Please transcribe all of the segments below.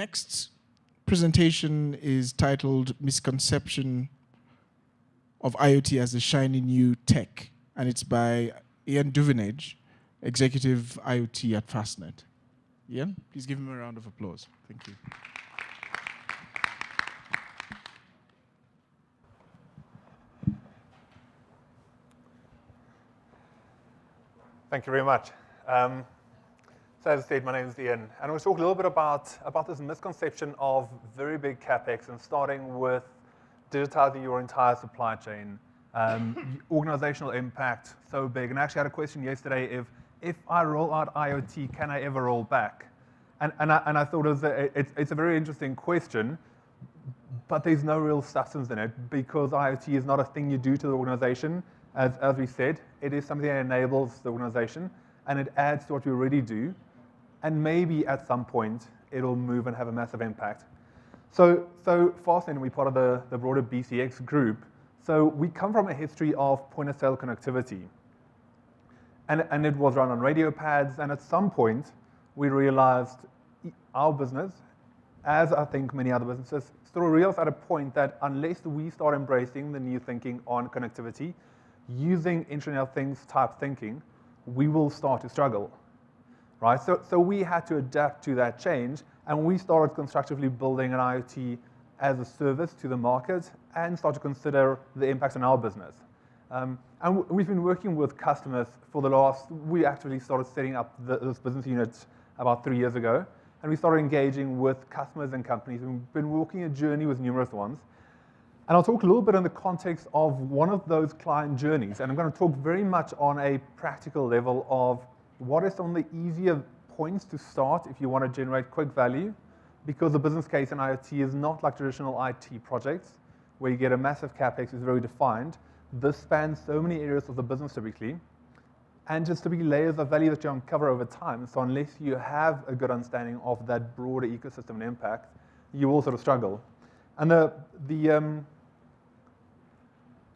next presentation is titled Misconception of IoT as a Shiny New Tech, and it's by Duvenage, Executive IoT at Fastnet. Ian, please give him a round of applause. Thank you. Thank you very much. So as I said, my name is Ian, and I'm going to talk a little bit about this misconception of very big CapEx and starting with digitizing your entire supply chain, organizational impact so big. And I actually had a question yesterday, if I roll out IoT, can I ever roll back? And I thought it's a very interesting question, but there's no real substance in it because IoT is not a thing you do to the organization. As we said, it is something that enables the organization, and it adds to what we already do. And maybe at some point, it'll move and have a massive impact. So Fastnet, we're part of the broader BCX group. So we come from a history of point-of-sale connectivity. And it was run on radio pads, and at some point, we realized our business, as I think many other businesses, sort of realized at a point that unless we start embracing the new thinking on connectivity, using Internet of Things type thinking, we will start to struggle. Right? So we had to adapt to that change, and we started constructively building an IoT as a service to the market and start to consider the impact on our business. And we've been working with customers for we actually started setting up this business unit about 3 years ago, and we started engaging with customers and companies. We've been walking a journey with numerous ones. And I'll talk a little bit in the context of one of those client journeys, and I'm going to talk very much on a practical level of what are some of the easier points to start if you want to generate quick value? Because the business case in IoT is not like traditional IT projects where you get a massive CapEx, is very defined. This spans so many areas of the business typically, and just to be layers of value that you uncover over time. So unless you have a good understanding of that broader ecosystem and impact, you will sort of struggle. And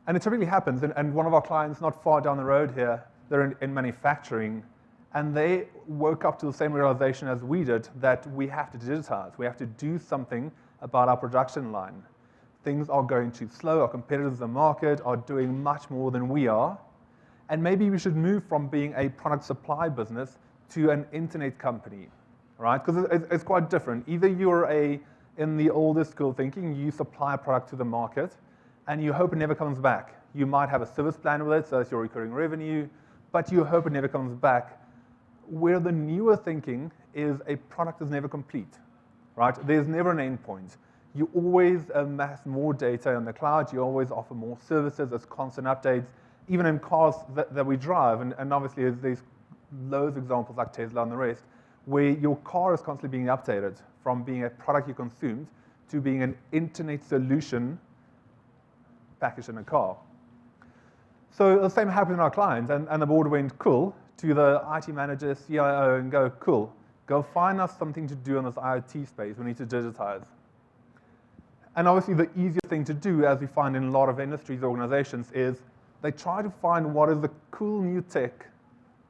and it typically happens, and one of our clients not far down the road here, they're in manufacturing, and they woke up to the same realization as we did, that we have to digitize. We have to do something about our production line. Things are going too slow. Our competitors in the market are doing much more than we are. And maybe we should move from being a product supply business to an internet company, right? Because it's quite different. Either you're in the older school thinking, you supply a product to the market, and you hope it never comes back. You might have a service plan with it, so that's your recurring revenue, but you hope it never comes back. Where the newer thinking is a product is never complete, right? There's never an end point. You always amass more data on the cloud. You always offer more services. There's constant updates, even in cars that we drive. And obviously, there's loads of examples like Tesla and the rest, where your car is constantly being updated from being a product you consumed to being an internet solution packaged in a car. So the same happened in our clients, and the board went, cool, to the IT manager, CIO, and go, cool, go find us something to do in this IoT space. We need to digitize. And obviously, the easier thing to do, as we find in a lot of industries, organizations, is they try to find what is the cool new tech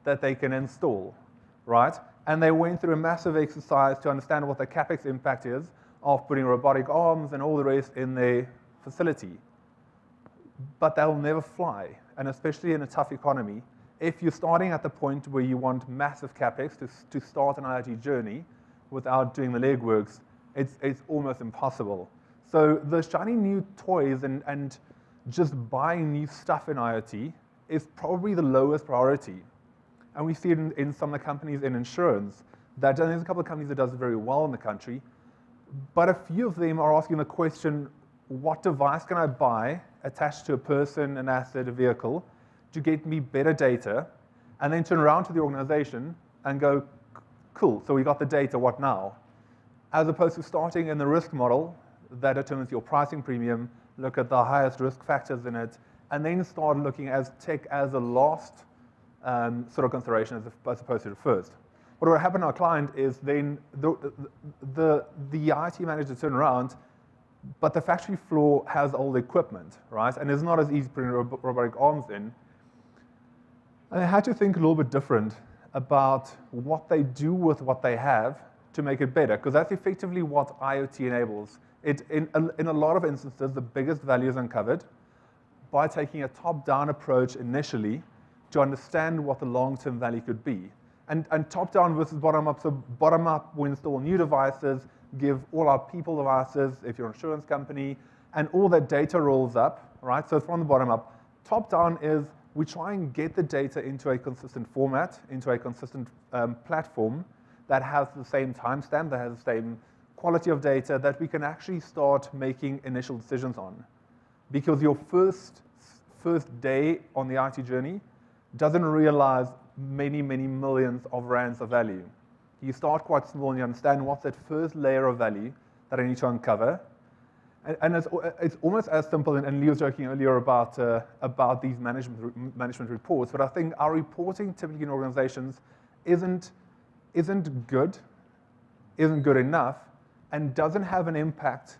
that they can install, right? And they went through a massive exercise to understand what the CapEx impact is of putting robotic arms and all the rest in their facility. But they'll never fly, and especially in a tough economy, if you're starting at the point where you want massive CapEx to start an IoT journey without doing the legworks, it's almost impossible. So the shiny new toys and just buying new stuff in IoT is probably the lowest priority. And we see it in some of the companies in insurance. There's a couple of companies that does very well in the country, but a few of them are asking the question, what device can I buy attached to a person, an asset, a vehicle, to get me better data, and then turn around to the organization and go, cool, so we got the data, what now? As opposed to starting in the risk model that determines your pricing premium, look at the highest risk factors in it, and then start looking as tech as a last sort of consideration as opposed to the first. What will happen to our client is then the IT manager turn around, but the factory floor has all the equipment, right? And it's not as easy putting robotic arms in. And they had to think a little bit different about what they do with what they have to make it better, because that's effectively what IoT enables. In a lot of instances, the biggest value is uncovered by taking a top-down approach initially to understand what the long-term value could be. And top-down versus bottom-up. So bottom-up, we install new devices, give all our people devices, if you're an insurance company, and all that data rolls up, right? So it's from the bottom up. Top-down is we try and get the data into a consistent format, into a consistent platform that has the same timestamp, that has the same quality of data, that we can actually start making initial decisions on. Because your first day on the IT journey doesn't realize many, many millions of rands of value. You start quite small and you understand what's that first layer of value that I need to uncover. And it's almost as simple, and Lee was joking earlier about these management reports, but I think our reporting typically in organizations isn't good enough, and doesn't have an impact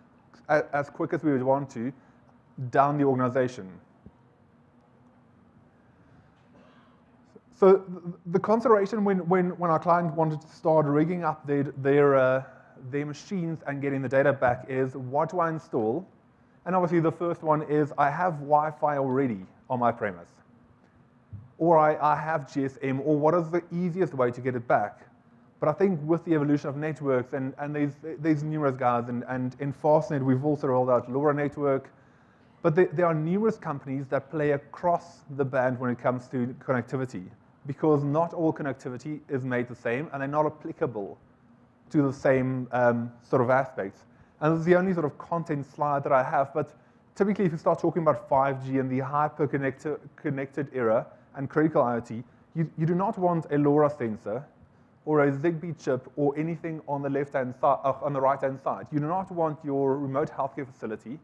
as quick as we would want to down the organization. So the consideration when our client wanted to start rigging up their machines and getting the data back is, what do I install? And obviously the first one is, I have Wi-Fi already on my premise. Or I have GSM, or what is the easiest way to get it back? But I think with the evolution of networks, and there's numerous guys, and in Fastnet we've also rolled out LoRa network, but there are numerous companies that play across the band when it comes to connectivity, because not all connectivity is made the same, and they're not applicable to the same sort of aspects. And this is the only sort of content slide that I have, but typically if you start talking about 5G and the hyper-connected era and critical IoT, you do not want a LoRa sensor or a Zigbee chip or anything on the left-hand side, on the right-hand side. You do not want your remote healthcare facility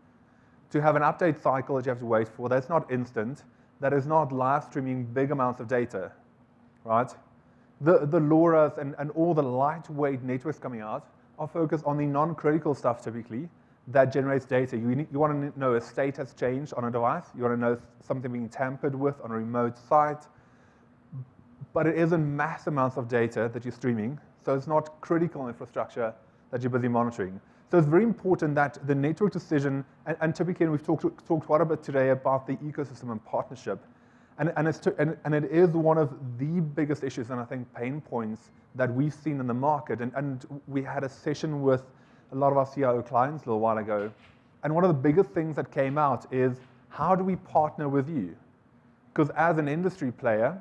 to have an update cycle that you have to wait for. That's not instant. That is not live streaming big amounts of data, right? The LoRa's and all the lightweight networks coming out are focused on the non-critical stuff typically that generates data. You want to know a state has changed on a device. You want to know something being tampered with on a remote site. But it isn't mass amounts of data that you're streaming, so it's not critical infrastructure that you're busy monitoring. So it's very important that the network decision, and typically we've talked quite a bit today about the ecosystem and partnership, and it is one of the biggest issues and I think pain points that we've seen in the market. And we had a session with a lot of our CIO clients a little while ago, and one of the biggest things that came out is, how do we partner with you? Because as an industry player,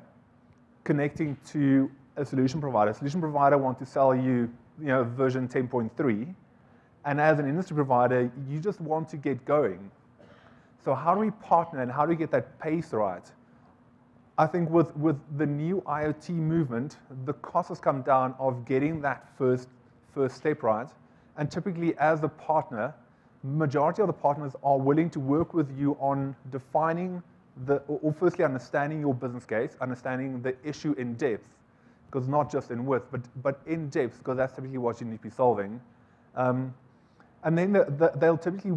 connecting to a solution provider wants to sell you, version 10.3, and as an industry provider, you just want to get going. So how do we partner and how do we get that pace right? I think with the new IoT movement, the cost has come down of getting that first step right, and typically as a partner, majority of the partners are willing to work with you on defining or firstly understanding your business case, understanding the issue in depth, because not just in width, but in depth, because that's typically what you need to be solving. And then they'll typically,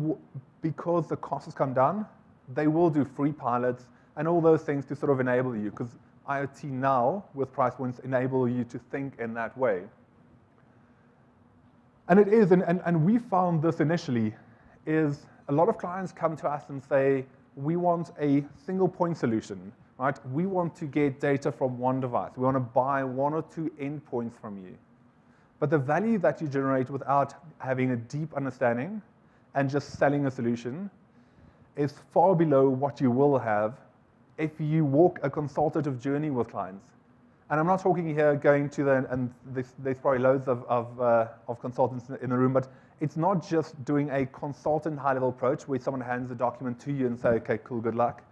because the cost has come down, they will do free pilots and all those things to sort of enable you, because IoT now, with price points, enable you to think in that way. And it is, and we found this initially, is a lot of clients come to us and say, we want a single point solution, right? We want to get data from one device. We want to buy one or two endpoints from you. But the value that you generate without having a deep understanding and just selling a solution is far below what you will have if you walk a consultative journey with clients. And I'm not talking here going to and there's probably loads of consultants in the room, but it's not just doing a consultant high-level approach where someone hands a document to you and say, okay, cool, good luck.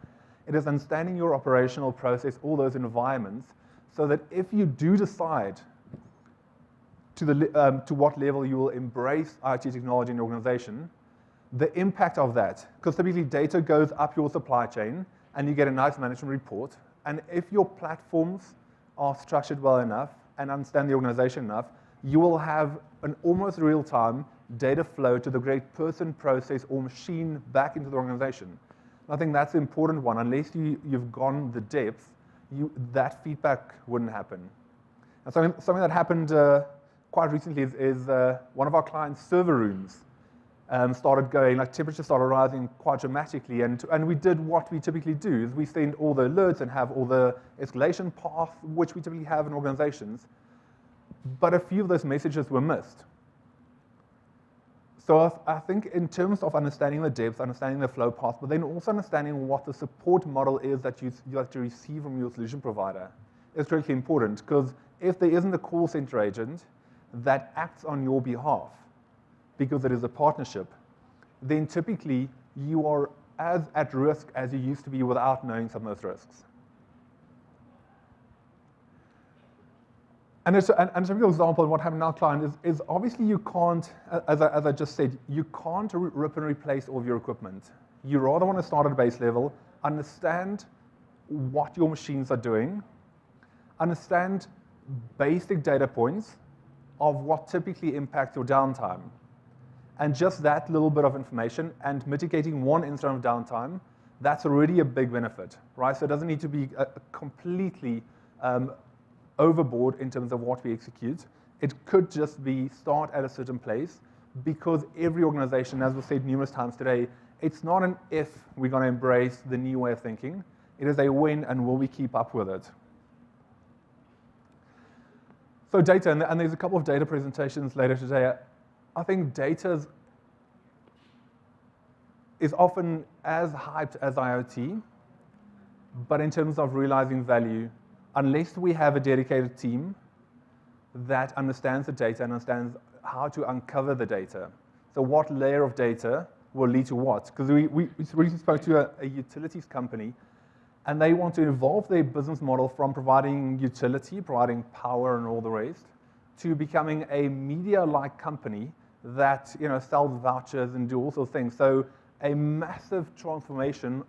It is understanding your operational process, all those environments, so that if you do decide to what level you will embrace IT technology in your organization, the impact of that, because typically data goes up your supply chain and you get a nice management report. And if your platforms are structured well enough and understand the organization enough, you will have an almost real-time data flow to the great person, process, or machine back into the organization. And I think that's the important one. Unless you've gone the depth, that feedback wouldn't happen. And something that happened quite recently is one of our clients' server rooms started going, like temperature started rising quite dramatically, and we did what we typically do, is we send all the alerts and have all the escalation path, which we typically have in organizations, but a few of those messages were missed. So I think in terms of understanding the depth, understanding the flow path, but then also understanding what the support model is that you have to receive from your solution provider is critically important, because if there isn't a call center agent that acts on your behalf, because it is a partnership, then typically you are as at risk as you used to be without knowing some of those risks. And a typical example of what happened in our client is obviously you can't, as I just said, you can't rip and replace all of your equipment. You rather want to start at a base level, understand what your machines are doing, understand basic data points of what typically impacts your downtime. And just that little bit of information and mitigating one incident of downtime, that's already a big benefit, right? So it doesn't need to be completely overboard in terms of what we execute. It could just be start at a certain place, because every organization, as was said numerous times today, it's not an if we're going to embrace the new way of thinking. It is a when, and will we keep up with it? So data, and there's a couple of data presentations later today. I think data is often as hyped as IoT, but in terms of realizing value, unless we have a dedicated team that understands the data and understands how to uncover the data. So what layer of data will lead to what? Because we recently spoke to a utilities company, and they want to evolve their business model from providing utility, providing power and all the rest, to becoming a media-like company that sells vouchers and do all sorts of things. So a massive transformation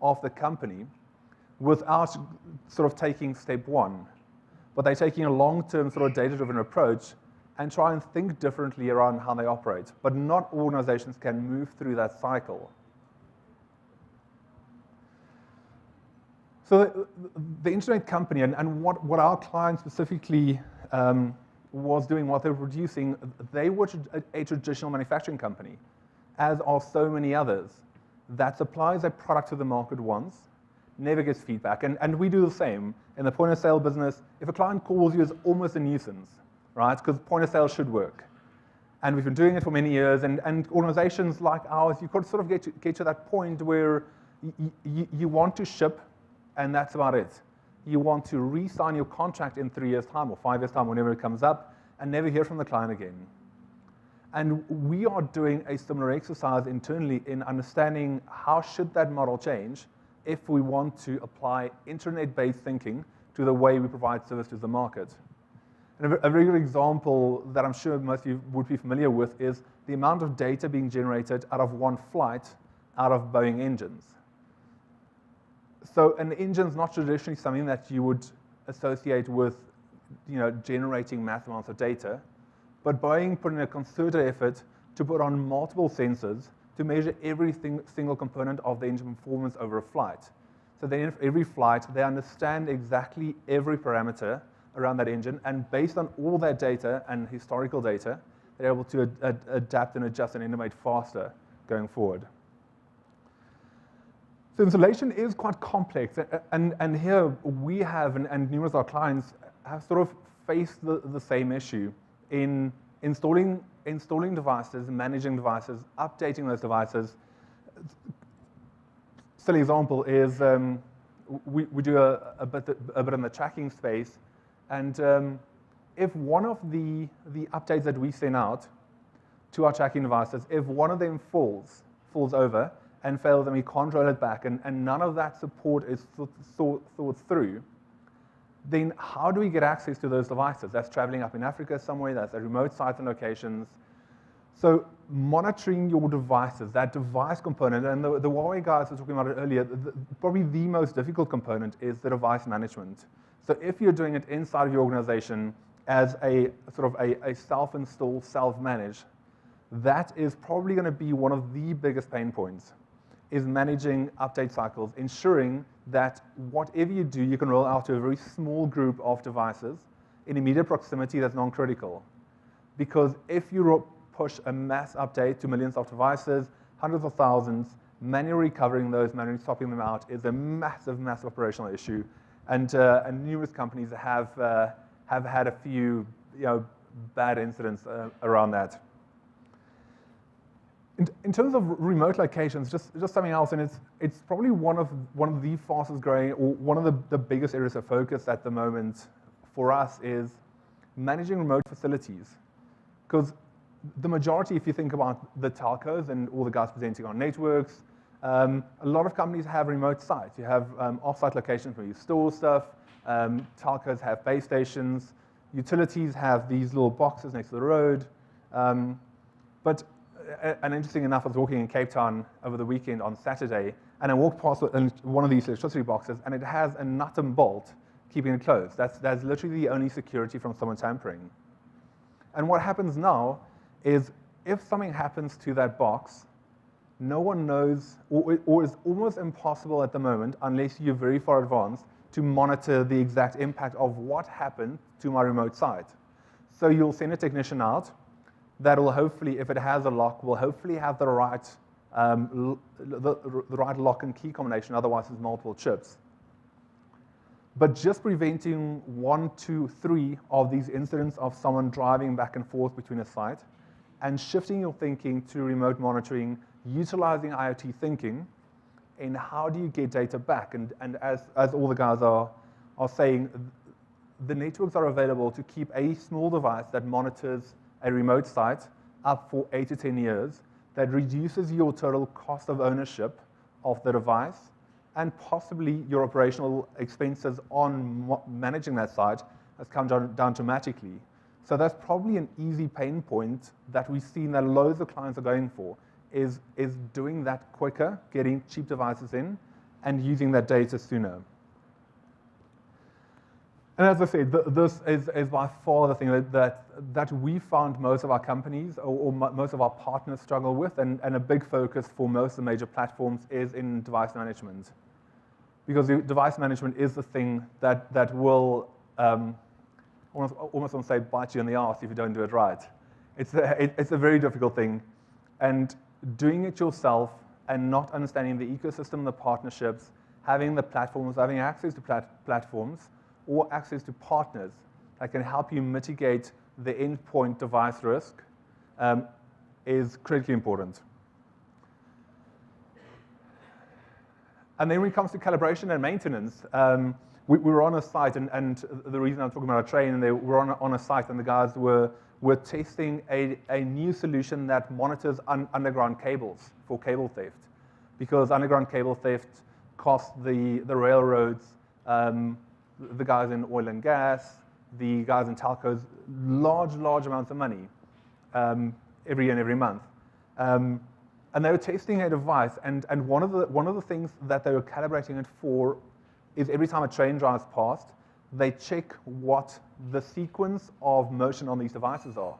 of the company without sort of taking step one. But they're taking a long-term sort of data-driven approach and try and think differently around how they operate. But not all organizations can move through that cycle. So the internet company and what our client specifically was doing, what they were producing, they were a traditional manufacturing company, as are so many others, that supplies a product to the market once, never gets feedback. And we do the same. In the point of sale business, if a client calls you, it's almost a nuisance, right? Because point of sale should work. And we've been doing it for many years, and organizations like ours, you could sort of get to that point where you want to ship, and that's about it. You want to re-sign your contract in 3 years' time or 5 years' time, whenever it comes up, and never hear from the client again. And we are doing a similar exercise internally in understanding how should that model change if we want to apply internet-based thinking to the way we provide service to the market. And a very good example that I'm sure most of you would be familiar with is the amount of data being generated out of one flight out of Boeing engines. So an engine's not traditionally something that you would associate with generating massive amounts of data, but Boeing put in a concerted effort to put on multiple sensors to measure every single component of the engine performance over a flight. So then every flight, they understand exactly every parameter around that engine, and based on all that data and historical data, they're able to adapt and adjust and innovate faster going forward. So installation is quite complex, and here we have, and numerous of our clients have sort of faced the same issue in installing devices, managing devices, updating those devices. Silly example is we do a bit in the tracking space, and if one of the updates that we send out to our tracking devices, if one of them falls over and fails, and we can't roll it back, and none of that support is thought through, then how do we get access to those devices? That's traveling up in Africa somewhere, that's at remote sites and locations. So monitoring your devices, that device component, and the Huawei guys were talking about it earlier, probably the most difficult component is the device management. So if you're doing it inside of your organization as a sort of a self-install, self-manage, that is probably going to be one of the biggest pain points, is managing update cycles, ensuring that whatever you do, you can roll out to a very small group of devices in immediate proximity that's non-critical. Because if you push a mass update to millions of devices, hundreds of thousands, manually recovering those, manually swapping them out is a massive, massive operational issue. And numerous companies have had a few bad incidents around that. In terms of remote locations, just something else, and it's probably one of the fastest growing, or one of the biggest areas of focus at the moment for us is managing remote facilities. Because the majority, if you think about the telcos and all the guys presenting on networks, a lot of companies have remote sites. You have off-site locations where you store stuff. Telcos have base stations. Utilities have these little boxes next to the road. And interesting enough, I was walking in Cape Town over the weekend on Saturday, and I walked past one of these electricity boxes, and it has a nut and bolt keeping it closed. That's literally the only security from someone tampering. And what happens now is if something happens to that box, no one knows, or it's almost impossible at the moment, unless you're very far advanced, to monitor the exact impact of what happened to my remote site. So you'll send a technician out that will hopefully, if it has a lock, will hopefully have the right lock and key combination, otherwise it's multiple chips. But just preventing 1, 2, 3 of these incidents of someone driving back and forth between a site, and shifting your thinking to remote monitoring, utilizing IoT thinking, in how do you get data back? And as all the guys are saying, the networks are available to keep a small device that monitors a remote site up for 8 to 10 years, that reduces your total cost of ownership of the device, and possibly your operational expenses on managing that site has come down dramatically. So that's probably an easy pain point that we've seen that loads of clients are going for, is doing that quicker, getting cheap devices in, and using that data sooner. And as I said, this is by far the thing that we found most of our companies or most of our partners struggle with, and a big focus for most of the major platforms is in device management. Because device management is the thing that will almost want to say bite you in the arse if you don't do it right. It's a very difficult thing. And doing it yourself and not understanding the ecosystem, the partnerships, having the platforms, having access to platforms, or access to partners that can help you mitigate the endpoint device risk is critically important. And then when it comes to calibration and maintenance, we were on a site, and the reason I'm talking about a train, and they were on a site, and the guys were testing a new solution that monitors underground cables for cable theft. Because underground cable theft costs the railroads, the guys in oil and gas, the guys in telcos, large amounts of money every year and every month. And they were testing a device, and one of the things that they were calibrating it for is every time a train drives past, they check what the sequence of motion on these devices are.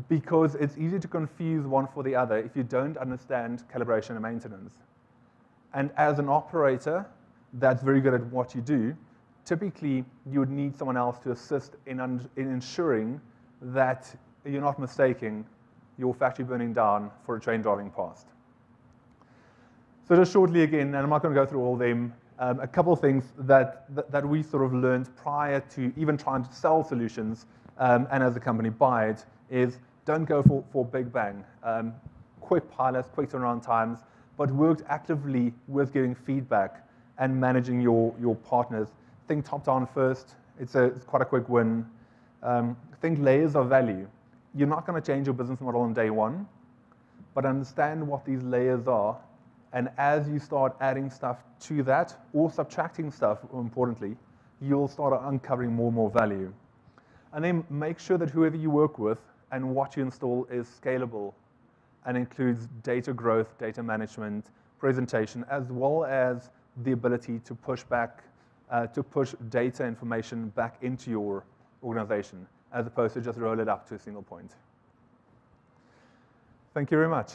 Because it's easy to confuse one for the other if you don't understand calibration and maintenance. And as an operator that's very good at what you do, typically you would need someone else to assist in ensuring that you're not mistaking your factory burning down for a train driving past. So just shortly again, and I'm not going to go through all of them, a couple of things that we sort of learned prior to even trying to sell solutions, and as a company buy it, is don't go for big bang. Quick pilots, quick turnaround times, but worked actively with giving feedback and managing your partners. Think top down first. It's quite a quick win. Think layers of value. You're not going to change your business model on day one, but understand what these layers are. And as you start adding stuff to that, or subtracting stuff, more importantly, you'll start uncovering more and more value. And then make sure that whoever you work with and what you install is scalable and includes data growth, data management, presentation, as well as the ability to push data information back into your organization, as opposed to just roll it up to a single point. Thank you very much.